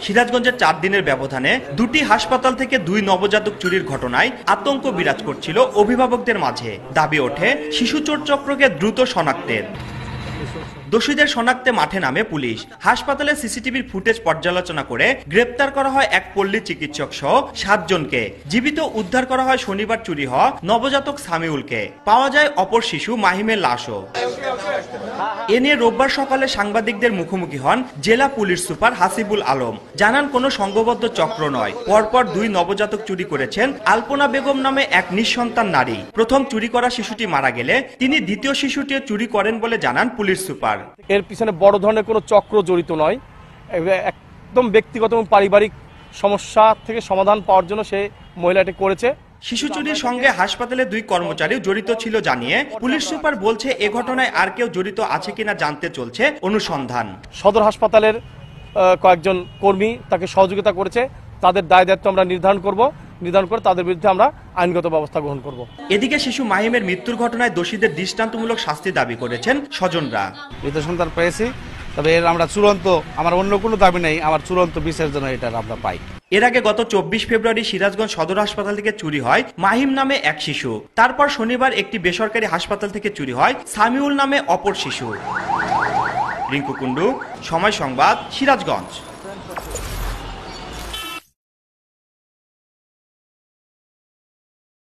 সিরাজগঞ্জের 4 দিনের ব্যবধানে দুটি হাসপাতাল থেকে 2 নবজাতক চুরির ঘটনায় আতঙ্ক বিরাজ করছিল অভিভাবকদের মাঝে। দাবি ওঠে শিশু চোর চক্রকে দ্রুত শনাক্তের। দোষীদের শনাক্তে মাঠে নামে পুলিশ। হাসপাতালে সিসিটিভির ফুটেজ পর্যালোচনা করে গ্রেপ্তার করা হয় এক পল্লী চিকিৎসক সহ 7 জনকে। জীবিত উদ্ধার করা হয় শনিবার চুরি হওয়া নবজাতক সামিউলকে। পাওয়া যায় অপর শিশু মাহিমের লাশও। এ নিয়ে রোববার সকালে সাংবাদিকদের মুখোমুখি হন জেলা পুলিশ সুপার হাসিবুল আলম। জানান কোনো সংঘবদ্ধ চক্র নয়। পরপর 2 নবজাতক চুরি করেছেন আলপনা বেগম নামে এক নিঃসন্তান নারী। প্রথম চুরি করা শিশুটি মারা গেলে তিনি দ্বিতীয় শিশুটিও চুরি করেন বলে জানান পুলিশ সুপার। এর পিছনে বড় ধরনের কোনো চক্র জড়িত নয়, একদম ব্যক্তিগত এবং পারিবারিক সমস্যা থেকে সমাধান পাওয়ার জন্য সে মহিলাটি করেছে। শিশু চুরির সঙ্গে হাসপাতালে 2 কর্মচারী জড়িত ছিল জানিয়ে পুলিশ সুপার বলছে এ ঘটনায় আর কেউ জড়িত আছে কিনা জানতে চলছে অনুসন্ধান। সদর হাসপাতালের কয়েকজন কর্মী তাকে সহযোগিতা করেছে, তাদের দায় দায়িত্ব আমরা নির্ধারণ করে তাদের বিরুদ্ধে আমরা আইনগত ব্যবস্থা গ্রহণ করব। এদিকে শিশু মাহিমের মৃত্যুর ঘটনায় দোষীদের দৃষ্টান্তমূলক শাস্তি দাবি করেছেন স্বজনরা। মৃত সন্তান পেয়েছি, তবে এর আমরা চূড়ান্ত, আমার অন্য কোনো দাবি নেই, আমার চূড়ান্ত বিচারের জন্য এটা আমরা পাই। এর আগে গত 24 ফেব্রুয়ারি সিরাজগঞ্জ সদর হাসপাতাল থেকে চুরি হয় মাহিম নামে এক শিশু। তারপর শনিবার একটি বেসরকারি হাসপাতাল থেকে চুরি হয় সামিউল নামে অপর শিশু। রিঙ্কু কুন্ডু, সময় সংবাদ, সিরাজগঞ্জ।